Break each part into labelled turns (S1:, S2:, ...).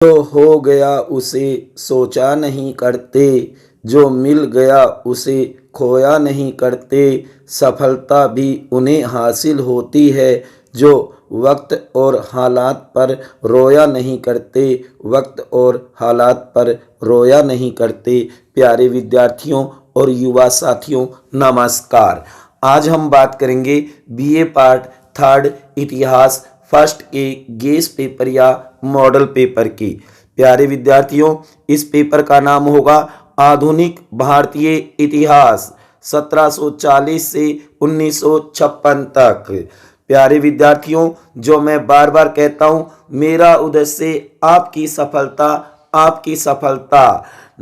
S1: जो हो गया उसे सोचा नहीं करते, जो मिल गया उसे खोया नहीं करते। सफलता भी उन्हें हासिल होती है जो वक्त और हालात पर रोया नहीं करते, वक्त और हालात पर रोया नहीं करते। प्यारे विद्यार्थियों और युवा साथियों, नमस्कार। आज हम बात करेंगे बीए पार्ट थर्ड इतिहास फर्स्ट के गेस पेपर या मॉडल पेपर की। प्यारे विद्यार्थियों, इस पेपर का नाम होगा आधुनिक भारतीय इतिहास 1740 से 1956 तक। प्यारे विद्यार्थियों, जो मैं बार बार कहता हूं, मेरा उद्देश्य आपकी सफलता।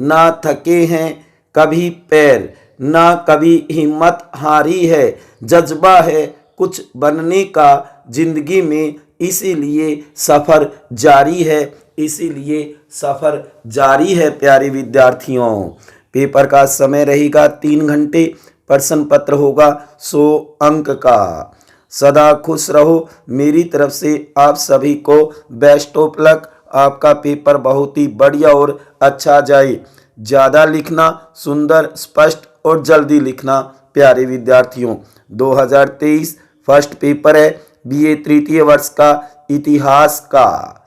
S1: ना थके हैं कभी पैर, ना कभी हिम्मत हारी है, जज्बा है कुछ बनने का जिंदगी में, इसीलिए सफ़र जारी है, इसीलिए सफ़र जारी है। प्यारे विद्यार्थियों, पेपर का समय रहेगा 3 घंटे, प्रश्न पत्र होगा 100 अंक का। सदा खुश रहो। मेरी तरफ से आप सभी को बेस्ट ऑफ लक। आपका पेपर बहुत ही बढ़िया और अच्छा जाए। ज़्यादा लिखना, सुंदर, स्पष्ट और जल्दी लिखना। प्यारे विद्यार्थियों, 2023 फर्स्ट पेपर है बीए तृतीय वर्ष का इतिहास का।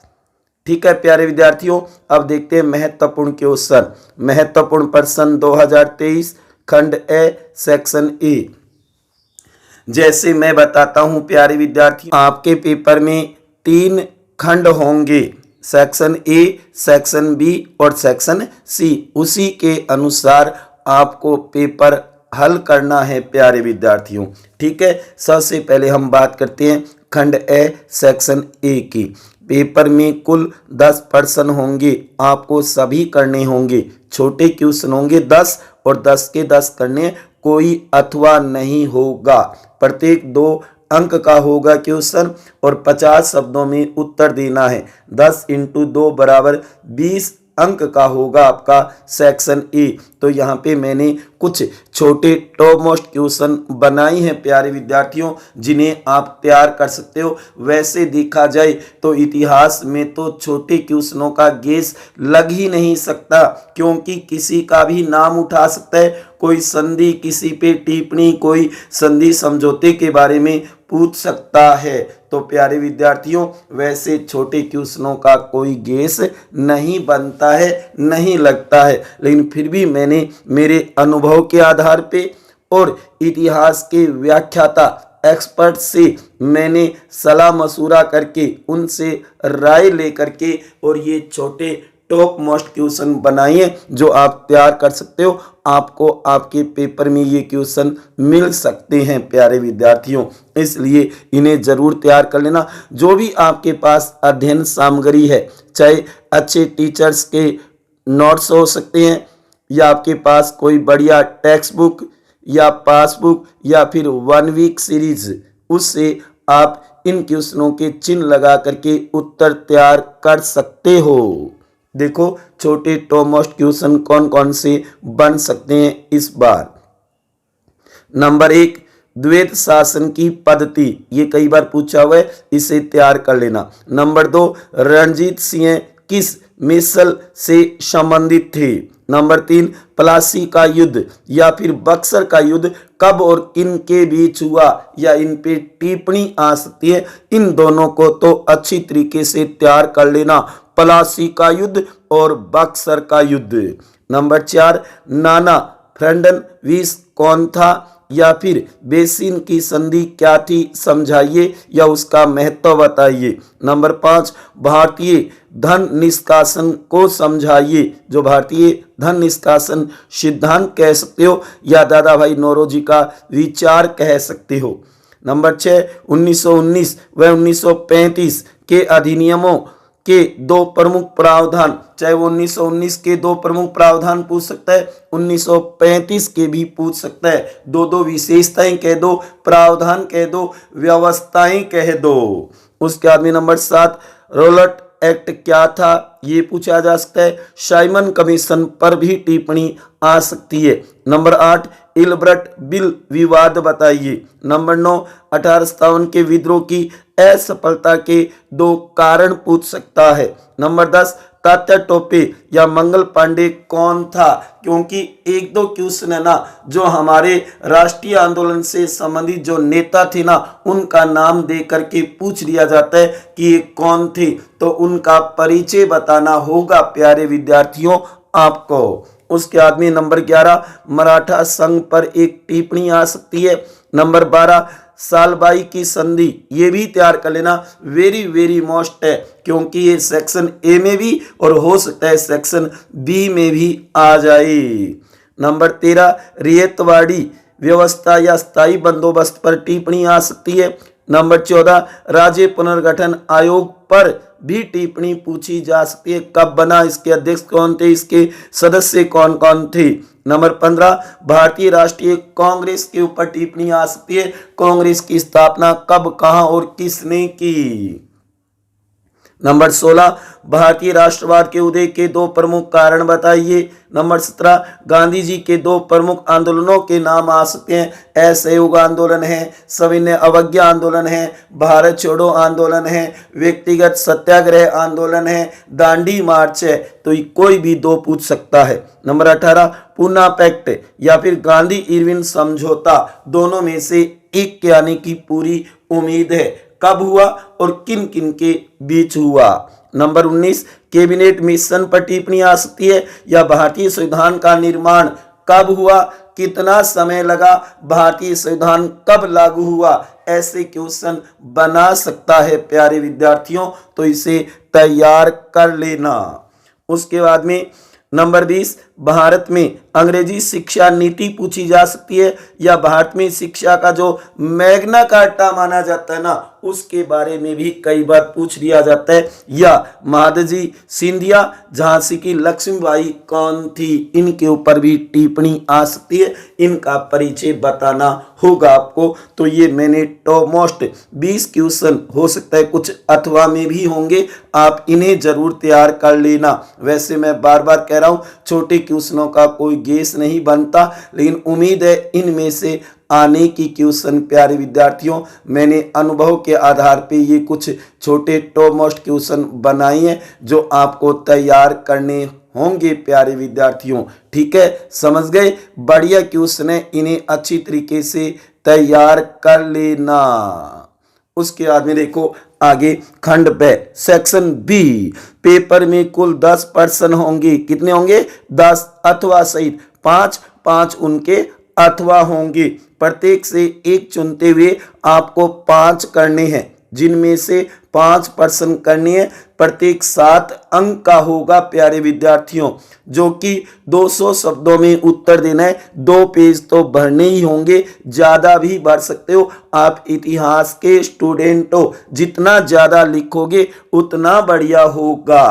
S1: ठीक है प्यारे विद्यार्थियों, अब देखते हैं महत्वपूर्ण क्वेश्चन। महत्वपूर्ण प्रश्न 2023 खंड ए सेक्शन ए। जैसे मैं बताता हूं प्यारे विद्यार्थियों, आपके पेपर में 3 खंड होंगे, सेक्शन ए, सेक्शन बी और सेक्शन सी। उसी के अनुसार आपको पेपर हल करना है प्यारे विद्यार्थियों। ठीक है, सबसे पहले हम बात करते हैं खंड ए सेक्शन ए की। पेपर में कुल 10 प्रश्न होंगे, आपको सभी करने होंगे। छोटे क्वेश्चन होंगे 10 और 10 के 10 करने, कोई अथवा नहीं होगा। प्रत्येक 2 अंक का होगा क्वेश्चन और 50 शब्दों में उत्तर देना है। 10 × 2 = 20 अंक का होगा आपका सेक्शन ए। तो यहाँ पे मैंने कुछ छोटे टॉप मोस्ट क्वेश्चन बनाई हैं प्यारे विद्यार्थियों, जिन्हें आप तैयार कर सकते हो। वैसे देखा जाए तो इतिहास में तो छोटे क्वेश्चनों का गेस लग ही नहीं सकता, क्योंकि किसी का भी नाम उठा सकता है, कोई संधि, किसी पे टिप्पणी, कोई संधि समझौते के बारे में पूछ सकता है। तो प्यारे विद्यार्थियों, वैसे छोटे क्वेश्चनों का कोई गेस नहीं बनता है, नहीं लगता है, लेकिन फिर भी मैंने मेरे अनुभव के आधार पे और इतिहास के व्याख्याता एक्सपर्ट से मैंने सलाह मशूरा करके, उनसे राय लेकर के और ये छोटे टॉप मोस्ट क्वेश्चन बनाइए जो आप तैयार कर सकते हो। आपको आपके पेपर में ये क्वेश्चन मिल सकते हैं प्यारे विद्यार्थियों, इसलिए इन्हें जरूर तैयार कर लेना। जो भी आपके पास अध्ययन सामग्री है, चाहे अच्छे टीचर्स के नोट्स हो सकते हैं, या आपके पास कोई बढ़िया टेक्स्ट बुक या पासबुक या फिर 1 वीक सीरीज, उससे आप इन क्वेश्चनों के चिन्ह लगा करके उत्तर तैयार कर सकते हो। देखो छोटे टॉप मोस्ट क्वेश्चन कौन कौन से बन सकते हैं इस बार। नंबर 1, द्वैत शासन की पद्धति, ये कई बार पूछा हुआ है, इसे तैयार कर लेना। नंबर 2, रणजीत सिंह किस मिसल से संबंधित थे। नंबर 3, प्लासी का युद्ध या फिर बक्सर का युद्ध कब और किन के बीच हुआ, या इन पे टिप्पणी आ सकती है। इन दोनों को तो अच्छी तरीके से तैयार कर लेना, प्लासी का युद्ध और बक्सर का युद्ध। नंबर 4, नाना फडणवीस कौन था, या फिर बेसिन की संधि क्या थी समझाइए या उसका महत्व बताइए। नंबर 5, भारतीय धन निष्कासन को समझाइए, जो भारतीय धन निष्कासन सिद्धांत कह सकते हो या दादा भाई नौरोजी का विचार कह सकते हो। नंबर 6, 1919 व 1935 के अधिनियमों के 2 प्रमुख प्रावधान, चाहे वो 1919 के 2 प्रमुख प्रावधान पूछ सकता है, 1935 के भी पूछ सकता है। 2 विशेषताएं कह दो, प्रावधान कह दो, व्यवस्थाएं कह दो। उसके बाद में नंबर 7, रोलट एक्ट क्या था, ये पूछा जा सकता है। साइमन कमीशन पर भी टिप्पणी आ सकती है। नंबर 8, इलब्रट बिल विवाद बताइए। नंबर 9, 1857 के विद्रोह की असफलता के 2 कारण पूछ सकता है। नंबर 10, तात्या टोपे या मंगल पांडे कौन था? क्योंकि एक दो क्वेश्चन है ना जो हमारे राष्ट्रीय आंदोलन से संबंधित जो नेता थे ना उनका नाम दे करके पूछ लिया जाता है कि ये कौन थे, तो उनका परिचय बताना होगा प्यारे विद्यार्थियों आपको। उसके बाद में नंबर 11 मराठा संघ पर एक टिप्पणी आ सकती है। नंबर 12 सालबाई की संधि, ये भी तैयार कर लेना, वेरी वेरी मोस्ट है क्योंकि ये सेक्शन ए में भी और हो सकता है सेक्शन बी में भी आ जाए। नंबर 13 रियतवाड़ी व्यवस्था या स्थायी बंदोबस्त पर टिप्पणी आ सकती है। नंबर 14 राज्य पुनर्गठन आयोग पर भी टिप्पणी पूछी जा सकती है, कब बना, इसके अध्यक्ष कौन थे, इसके सदस्य कौन कौन थे। नंबर 15 भारतीय राष्ट्रीय कांग्रेस के ऊपर टिप्पणी आ सकती है, कांग्रेस की स्थापना कब, कहां और किसने की। नंबर 16 भारतीय राष्ट्रवाद के उदय के दो प्रमुख कारण बताइए। नंबर 17 गांधी जी के दो प्रमुख आंदोलनों के नाम आ सकते हैं, असहयोग आंदोलन है, सविनय अवज्ञा आंदोलन है, भारत छोड़ो आंदोलन है, व्यक्तिगत सत्याग्रह आंदोलन है, दांडी मार्च है, तो कोई भी दो पूछ सकता है। नंबर 18 पूना पैक्ट या फिर गांधी इरविन समझौता, दोनों में से एक के आने की पूरी उम्मीद है, कब हुआ और किन किन के बीच हुआ। नंबर 19 कैबिनेट मिशन पर टिप्पणी आ सकती है या भारतीय संविधान का निर्माण कब हुआ, कितना समय लगा, भारतीय संविधान कब लागू हुआ, ऐसे क्वेश्चन बना सकता है प्यारे विद्यार्थियों, तो इसे तैयार कर लेना। उसके बाद में नंबर 20 भारत में अंग्रेजी शिक्षा नीति पूछी जा सकती है या भारत में शिक्षा का जो मैग्ना कार्टा माना जाता है ना उसके बारे में भी कई बार पूछ लिया जाता है, या महादजी सिंधिया झांसी की लक्ष्मीबाई कौन थी, इनके ऊपर भी टिप्पणी आ सकती है, इनका परिचय बताना होगा आपको। तो ये मैंने टॉप मोस्ट 20 क्वेश्चन, हो सकता है कुछ अथवा में भी होंगे, आप इन्हें जरूर तैयार कर लेना। वैसे मैं बार बार कह रहा हूं छोटे क्वेश्चनों का कोई गेस नहीं बनता, लेकिन उम्मीद है इनमें से आने की क्वेश्चन प्यारे विद्यार्थियों, मैंने अनुभव के आधार पे ये कुछ छोटे टॉप मोस्ट क्वेश्चन बनाए हैं जो आपको तैयार करने होंगे प्यारे विद्यार्थियों। ठीक है, समझ गए, बढ़िया क्वेश्चन है, इन्हें अच्छी तरीके से तैयार कर लेना। उसके बाद में देखो आगे खंड ब सेक्शन बी, पेपर में कुल 10 प्रश्न होंगे, कितने होंगे 10, अथवा सहित 5 उनके अथवा होंगे, प्रत्येक से एक चुनते हुए आपको 5 करने हैं, जिनमें से 5 प्रश्न करने हैं, प्रत्येक 7 अंक का होगा प्यारे विद्यार्थियों, जो कि 200 शब्दों में उत्तर देना है। 2 पेज तो भरने ही होंगे, ज्यादा भी भर सकते हो, आप इतिहास के स्टूडेंट हो, जितना ज्यादा लिखोगे उतना बढ़िया होगा।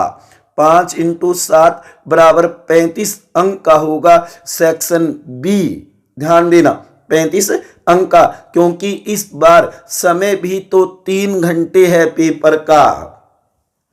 S1: 5 × 7 बराबर 35 अंक का होगा सेक्शन बी, ध्यान देना 35 अंक का, क्योंकि इस बार समय भी तो 3 घंटे है पेपर का,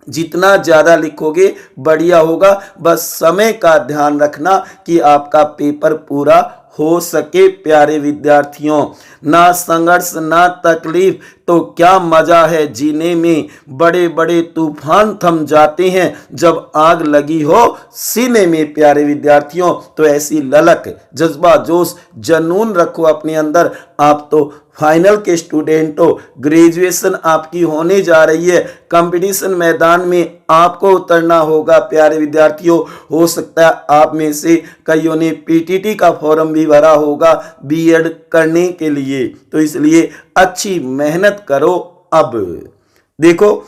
S1: जितना ज्यादा लिखोगे बढ़िया होगा, बस समय का ध्यान रखना कि आपका पेपर पूरा हो सके प्यारे विद्यार्थियों। ना संघर्ष ना तकलीफ तो क्या मजा है जीने में, बड़े बड़े तूफान थम जाते हैं जब आग लगी हो सीने में प्यारे विद्यार्थियों। तो ऐसी ललक, जज्बा, जोश, जुनून रखो अपने अंदर। आप तो फाइनल के स्टूडेंट हो, ग्रेजुएशन आपकी होने जा रही है, कंपटीशन मैदान में आपको उतरना होगा प्यारे विद्यार्थियों। हो सकता है आप में से कईयों ने पीटीटी का फॉर्म भी भरा होगा बीएड करने के लिए, तो इसलिए अच्छी मेहनत करो। अब देखो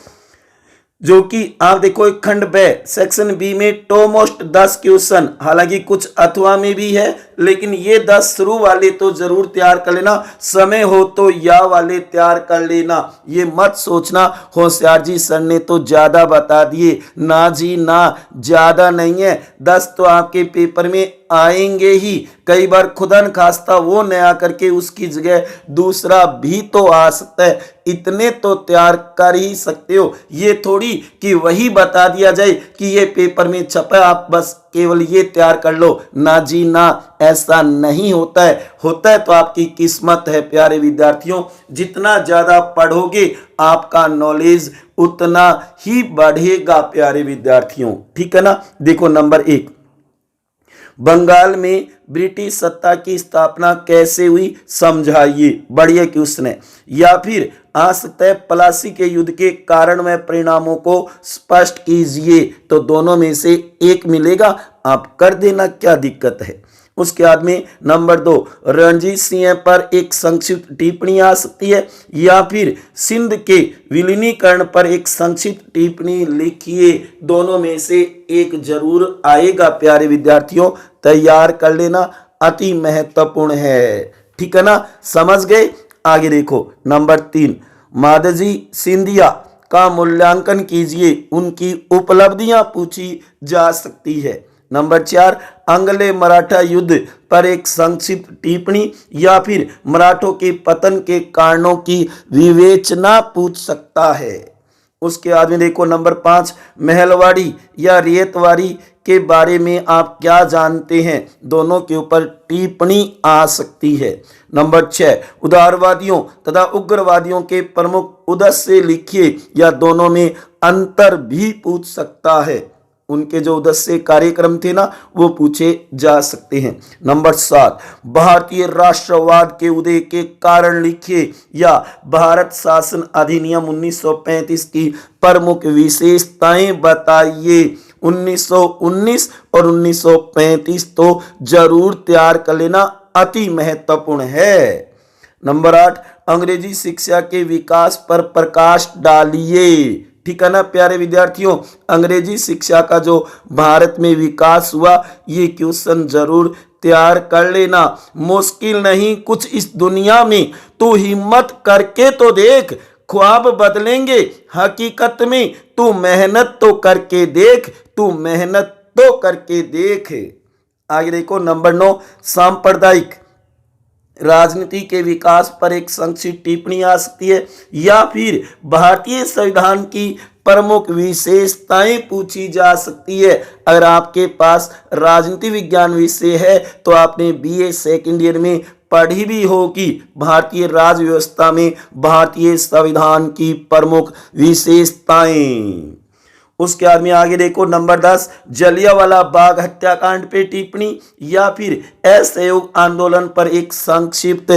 S1: जो कि आप देखो एक खंड ब सेक्शन बी में टॉप मोस्ट 10 क्वेश्चन, हालांकि कुछ अथवा में भी है, लेकिन ये 10 शुरू वाले तो जरूर तैयार कर लेना, समय हो तो या वाले तैयार कर लेना। ये मत सोचना होशियार जी सर ने तो ज्यादा बता दिए, ना जी ना, ज्यादा नहीं है, 10 तो आपके पेपर में आएंगे ही। कई बार खुदा न खास्ता वो नया करके उसकी जगह दूसरा भी तो आ सकता है, इतने तो तैयार कर ही सकते हो। ये थोड़ी कि वही बता दिया जाए कि ये पेपर में छपा, आप बस केवल ये तैयार कर लो, ना जी ना, ऐसा नहीं होता है। होता है तो आपकी किस्मत है प्यारे विद्यार्थियों। जितना ज्यादा पढ़ोगे आपका नॉलेज उतना ही बढ़ेगा प्यारे विद्यार्थियों। ठीक है ना। देखो नंबर 1, बंगाल में ब्रिटिश सत्ता की स्थापना कैसे हुई समझाइए, बढ़िया क्वेश्चन है। या फिर आ सकता है प्लासी के युद्ध के कारण व परिणामों को स्पष्ट कीजिए, तो दोनों में से एक मिलेगा, आप कर देना, क्या दिक्कत है। उसके बाद में नंबर 2, रणजीत सिंह पर एक संक्षिप्त टिप्पणी आ सकती है, या फिर सिंध के विलीनीकरण पर एक संक्षिप्त टिप्पणी लिखिए, दोनों में से एक जरूर आएगा प्यारे विद्यार्थियों, तैयार कर लेना, अति महत्वपूर्ण है। ठीक है ना, समझ गए। आगे देखो नंबर 3, माधवजी सिंधिया का मूल्यांकन कीजिए, उनकी उपलब्धियां पूछी जा सकती है। नंबर 4, आंग्ल मराठा युद्ध पर एक संक्षिप्त टिप्पणी, या फिर मराठों के पतन के कारणों की विवेचना पूछ सकता है। उसके बाद में देखो नंबर 5, महलवाड़ी या रेतवाड़ी के बारे में आप क्या जानते हैं, दोनों के ऊपर टिप्पणी आ सकती है। नंबर 6, उदारवादियों तथा उग्रवादियों के प्रमुख उद्देश्य लिखिए, या दोनों में अंतर भी पूछ सकता है, उनके जो उद्देश्य कार्यक्रम थे ना वो पूछे जा सकते हैं। नंबर 7, भारतीय राष्ट्रवाद के उदय के कारण लिखिए, या भारत शासन अधिनियम 1935 की प्रमुख विशेषताएं बताइए। 1919 और 1935 तो जरूर तैयार कर लेना, अति महत्वपूर्ण है। नंबर 8, अंग्रेजी शिक्षा के विकास पर प्रकाश डालिए। ठीक है ना प्यारे विद्यार्थियों, अंग्रेजी शिक्षा का जो भारत में विकास हुआ, ये क्वेश्चन जरूर तैयार कर लेना। मुश्किल नहीं कुछ इस दुनिया में, तू हिम्मत करके तो देख, ख्वाब बदलेंगे हकीकत में, तू मेहनत तो करके देख, तू मेहनत तो करके देख। आगे देखो नंबर 9, सांप्रदायिक राजनीति के विकास पर एक संक्षिप्त टिप्पणी आ सकती है, या फिर भारतीय संविधान की प्रमुख विशेषताएं पूछी जा सकती है। अगर आपके पास राजनीति विज्ञान विषय है तो आपने बीए सेकेंड ईयर में पढ़ी भी होगी, भारतीय राज्य व्यवस्था में भारतीय संविधान की प्रमुख विशेषताएं। उसके बाद में आगे देखो नंबर 10, जलियांवाला बाग हत्याकांड पे टिप्पणी, या फिर असहयोग आंदोलन पर एक संक्षिप्त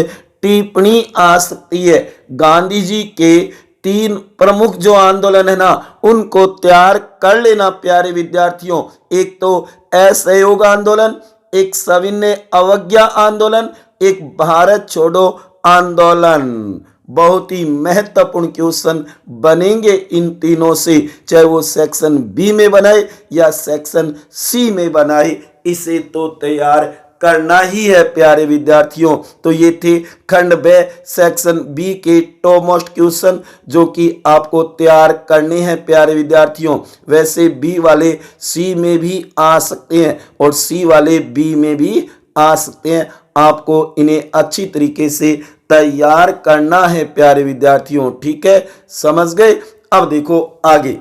S1: टिप्पणी आ सकती है। गांधी जी के 3 प्रमुख जो आंदोलन है ना उनको तैयार कर लेना प्यारे विद्यार्थियों। एक तो असहयोग आंदोलन, एक सविनय अवज्ञा आंदोलन, एक भारत छोड़ो आंदोलन। बहुत ही महत्वपूर्ण क्वेश्चन बनेंगे इन तीनों से, चाहे वो सेक्शन बी में बनाए या सेक्शन सी में बनाए, इसे तो तैयार करना ही है प्यारे विद्यार्थियों। तो ये थे खंड ब सेक्शन बी के टॉप मोस्ट क्वेश्चन जो कि आपको तैयार करने हैं प्यारे विद्यार्थियों। वैसे बी वाले सी में भी आ सकते हैं और सी वाले बी में भी आ सकते हैं, आपको इन्हें अच्छी तरीके से तैयार करना है प्यारे विद्यार्थियों। ठीक है, समझ गए। अब देखो आगे,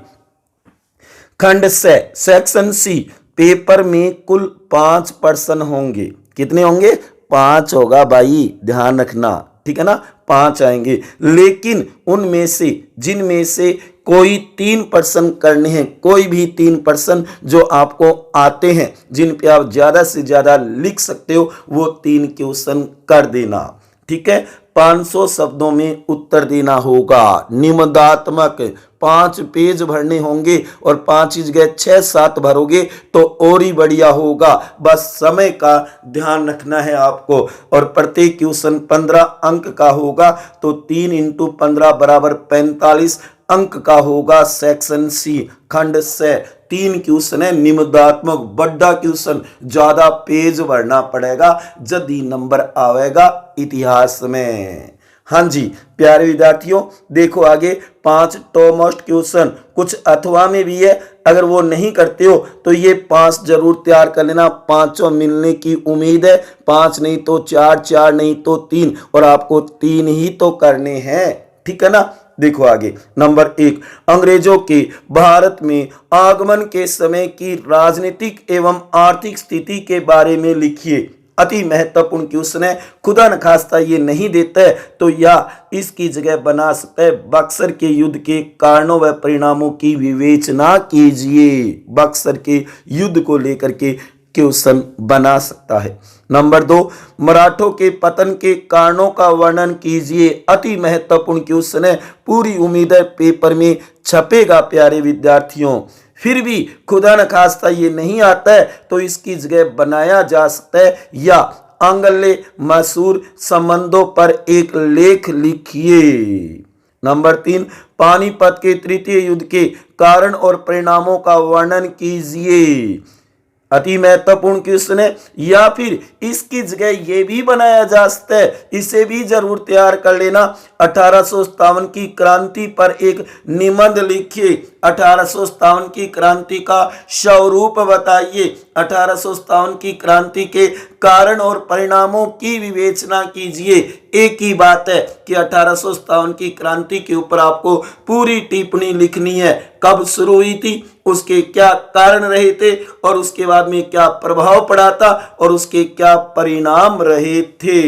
S1: खंड से सेक्शन सी, पेपर में कुल 5 प्रश्न होंगे। कितने होंगे? 5 होगा भाई, ध्यान रखना। ठीक है ना, 5 आएंगे, लेकिन उनमें से जिनमें से कोई 3 प्रश्न करने हैं, कोई भी 3 प्रश्न जो आपको आते हैं, जिन पे आप ज्यादा से ज्यादा लिख सकते हो, वो 3 क्वेश्चन कर देना। ठीक है, 500 शब्दों में उत्तर देना होगा, निबंधात्मक 5 पेज भरने होंगे और 5 जगह 6-7 भरोगे तो और ही बढ़िया होगा। बस समय का ध्यान रखना है आपको। और प्रत्येक क्वेश्चन 15 अंक का होगा, तो 3 × 15 = 45 अंक का होगा। सेक्शन सी खंड से 3 क्वेश्चन है, निबंधात्मक बड़ा क्वेश्चन, ज्यादा पेज भरना पड़ेगा, जल्दी नंबर आवेगा इतिहास में। हाँ जी प्यारे विद्यार्थियों, देखो आगे 5 टॉप मोस्ट क्वेश्चन, कुछ अथवा में भी है, अगर वो नहीं करते हो तो ये 5 जरूर तैयार कर लेना। 5 मिलने की उम्मीद है, 5 नहीं तो 4, 4 नहीं तो 3, और आपको 3 ही तो करने हैं। ठीक है ना, देखो आगे नंबर 1, अंग्रेजों के भारत में आगमन के समय की राजनीतिक एवं आर्थिक स्थिति के बारे में लिखिए। अति महत्वपूर्ण क्वेश्चन है। खुदा न खास्ता ये नहीं देता है तो या इसकी जगह बना सकता है बक्सर के युद्ध के कारणों व परिणामों की विवेचना कीजिए। बक्सर के युद्ध को लेकर के क्वेश्चन बना सकता है। नंबर 2, मराठों के पतन के कारणों का वर्णन कीजिए। अति महत्वपूर्ण क्वेश्चन है, पूरी उम्मीद है पेपर में छपेगा प्यारे विद्यार्थियों। फिर भी खुदा न खास्ता ये नहीं आता है तो इसकी जगह बनाया जा सकता है या आंग्ल मशहूर संबंधों पर एक लेख लिखिए। नंबर 3, पानीपत के तृतीय युद्ध के कारण और परिणामों का वर्णन कीजिए। अति महत्वपूर्ण क्वेश्चन है। या फिर इसकी जगह ये भी बनाया जा सकता है, इसे भी जरूर तैयार कर लेना। 1857 की क्रांति पर एक निबंध लिखिए। 1857 की क्रांति का स्वरूप बताइए। 1857 की क्रांति के कारण और परिणामों की विवेचना कीजिए। एक ही बात है कि 1857 की क्रांति के ऊपर आपको पूरी टिप्पणी लिखनी है। कब शुरू हुई थी, उसके क्या कारण रहे थे और उसके बाद में क्या प्रभाव पड़ा था और उसके क्या परिणाम रहे थे।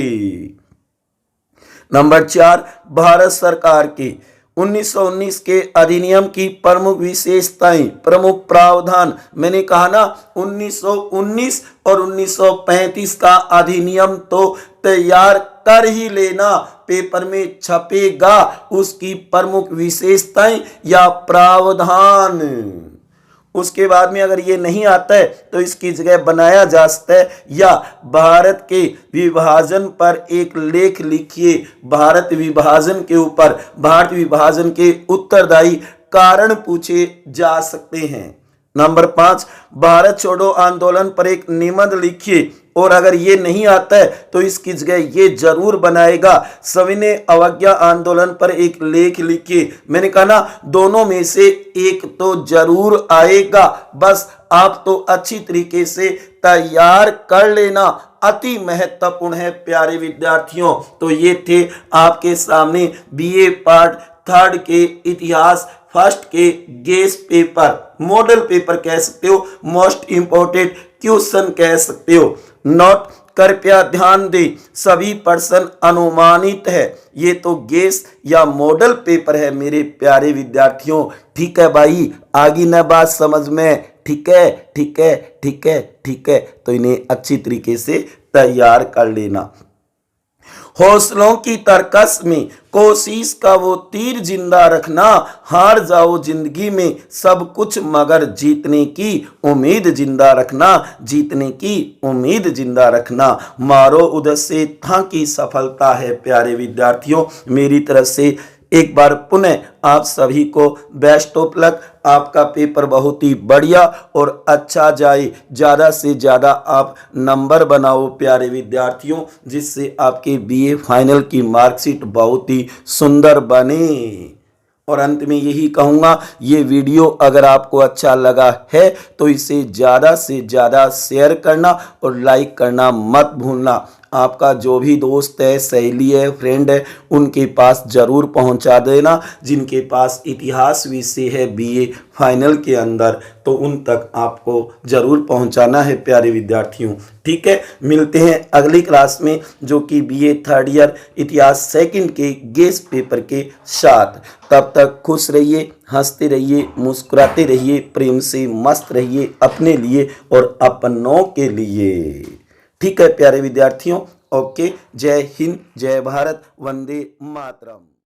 S1: नंबर 4, भारत सरकार के 1919 के अधिनियम की प्रमुख विशेषताएं, प्रमुख प्रावधान। मैंने कहा ना 1919 और 1935 का अधिनियम तो तैयार कर ही लेना, पेपर में छपेगा उसकी प्रमुख विशेषताएं या प्रावधान। उसके बाद में अगर ये नहीं आता है तो इसकी जगह बनाया जा सकता है या भारत के विभाजन पर एक लेख लिखिए। भारत विभाजन के ऊपर भारत विभाजन के उत्तरदायी कारण पूछे जा सकते हैं। नंबर 5, भारत छोड़ो आंदोलन पर एक निबंध लिखिए। और अगर ये नहीं आता है तो इसकी जगह ये जरूर बनाएगा सविनय अवज्ञा आंदोलन पर एक लेख लिखिए। मैंने कहा ना दोनों में से एक तो जरूर आएगा, बस आप तो अच्छी तरीके से तैयार कर लेना। अति महत्वपूर्ण है प्यारे विद्यार्थियों। तो ये थे आपके सामने बीए पार्ट 3 के इतिहास फर्स्ट के गेस पेपर, मॉडल पेपर कह सकते हो, मोस्ट इंपोर्टेंट क्वेश्चन कह सकते हो। नोट कृपया ध्यान दे, सभी प्रश्न अनुमानित है। ये तो गेस या मॉडल पेपर है मेरे प्यारे विद्यार्थियों। ठीक है भाई, आगे न बात समझ में। ठीक है, ठीक है, ठीक है, ठीक है। तो इन्हें अच्छी तरीके से तैयार कर लेना। हौसलों की तरकस में कोशिश का वो तीर जिंदा रखना, हार जाओ जिंदगी में सब कुछ मगर जीतने की उम्मीद जिंदा रखना, जीतने की उम्मीद जिंदा रखना। मारो उधर से था की सफलता है प्यारे विद्यार्थियों। मेरी तरफ से एक बार पुनः आप सभी को बेस्ट ऑफ लक। आपका पेपर बहुत ही बढ़िया और अच्छा जाए, ज़्यादा से ज़्यादा आप नंबर बनाओ प्यारे विद्यार्थियों, जिससे आपके बीए फाइनल की मार्कशीट बहुत ही सुंदर बने। और अंत में यही कहूँगा, ये वीडियो अगर आपको अच्छा लगा है तो इसे ज़्यादा से ज़्यादा शेयर करना और लाइक करना मत भूलना। आपका जो भी दोस्त है, सहेली है, फ्रेंड है, उनके पास ज़रूर पहुंचा देना जिनके पास इतिहास विषय है बीए फाइनल के अंदर, तो उन तक आपको ज़रूर पहुंचाना है प्यारे विद्यार्थियों। ठीक है, मिलते हैं अगली क्लास में जो कि बीए 3rd ईयर इतिहास सेकंड के गेस पेपर के साथ। तब तक खुश रहिए, हंसते रहिए, मुस्कुराते रहिए, प्रेम से मस्त रहिए अपने लिए और अपनों के लिए। ठीक है प्यारे विद्यार्थियों, ओके। जय हिंद, जय भारत, वंदे मातरम।